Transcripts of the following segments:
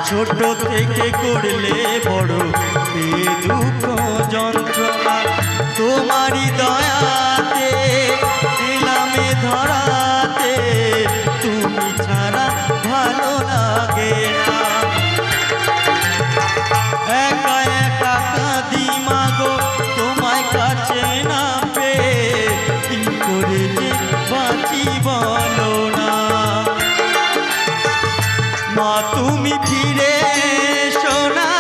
ছোট থেকে করলে বড় এ দুঃখ যন্ত্রণা তোমারই দয়াতে এলামে ধরাতে তুমি ছাড়া ভালো লাগে না একা একা কাঁদি মাগো তোমায় কাছে না পেয়ে কি করে যে বাঁচি বলো না মা তুমি ফিরে এসো না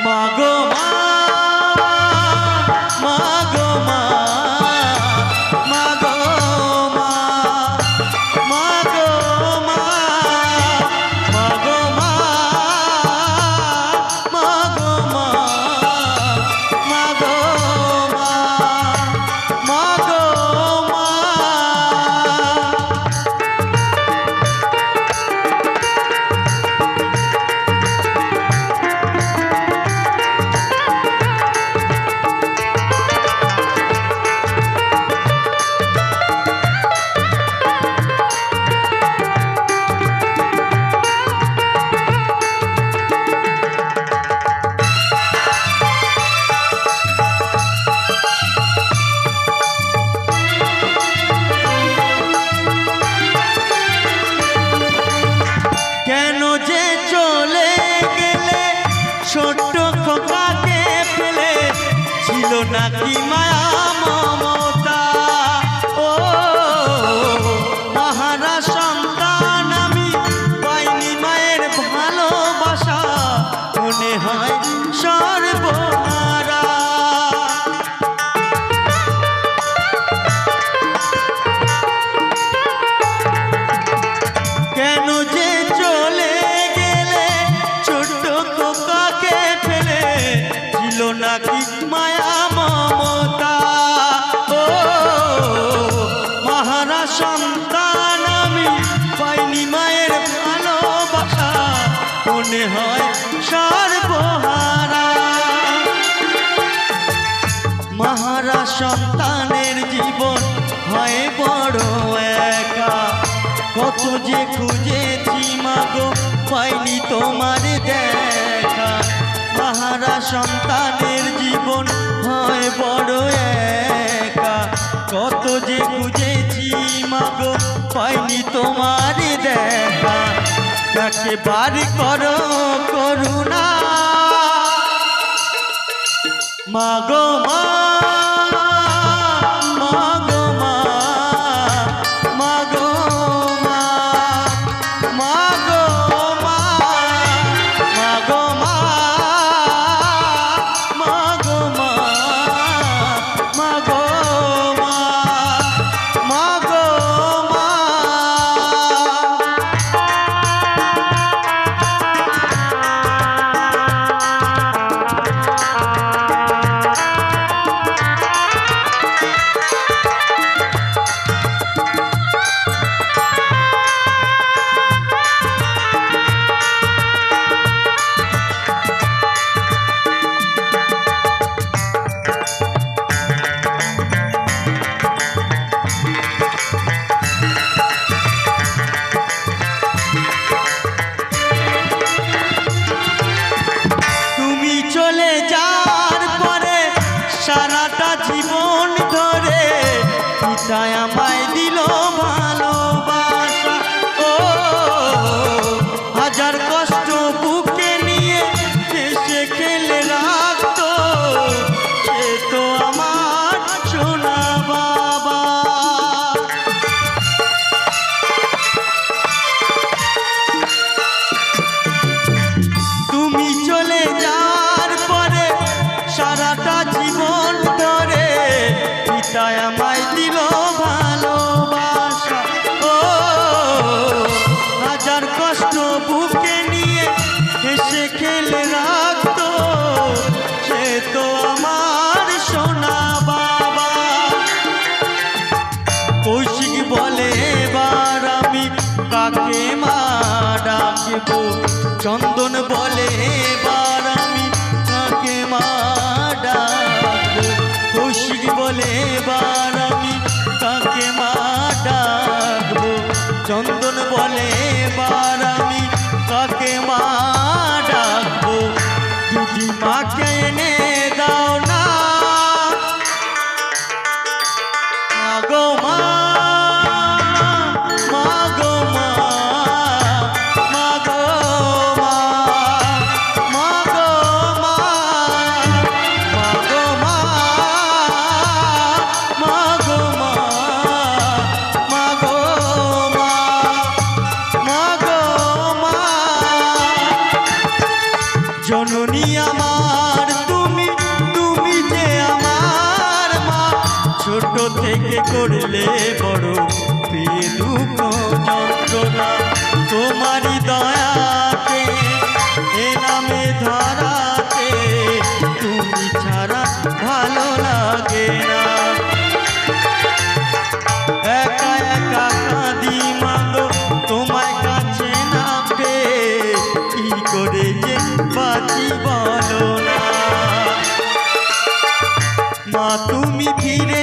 মাগো মা মাগো মা মাগো মা মাগো মা মাগো মা মাগো মা মাগো মা মাগো মা কেন যে চলে গেলে ছোট্ট খোকাকে ফেলে ছিল নাকি মায়া মমতা ও মাহারা সন্তান আমি পাইনি মায়ের ভালোবাসা মনে হয় সর্বহারা কেন যে চলে গেলে ছোট্ট খোকাকে ফেলে ছিল নাকি মায়া মমতা ও মাহারা সন্তান আমি পাইনি মায়ের ভালোবাসা মনে হয় সর্বহারা মাহারা সন্তানের জীবন হয় বড় একা কত যে খুঁজেছি মাগো পাইনি তোমার দেখা মাহারা সন্তানের জীবন হয় বড় একা কত যে খুঁজেছি মাগো পাইনি তোমার দেখা তাকে বাড়ি করো করুণা মাগো মা মাগো মা মাগো মা মাগো মা মাগো মা মাগো মা মাগো মা মাগো মা সারাটা জীবন ধরে পিতায় আমায় দিল ভালোবাসা ও হাজার কষ্ট বুকে নিয়ে হেসে খেলে রাখতো সে তো আমার সোনা বাবা তুমি চলে যাওয়ার পরে সারাটা জীবন ধরে পিতায় আমায় দিল ভালোবাসা ও হাজার কষ্ট বুকে নিয়ে হেসে খেলে রাখতো সে তো আমার সোনা বাবা কৌশিক বলে এবার আমি কাকে মা ডাকবো চন্দন বলে এবার আমি কাকে মা ডাকবো কৌশিক বলে এবার আমি কাকে মা ডাকবো চন্দন বলে এবার থেকে করলে বড় প্রিয় দুঃখ যন্ত্রণা তোমারই দয়াতে এলামে ধরাতে তুমি ছাড়া ভালো লাগে না একা একা কাঁদি মাগো তোমার কাছে না পেয়ে কি করে যে বাঁচি বলো না মা তুমি ফিরে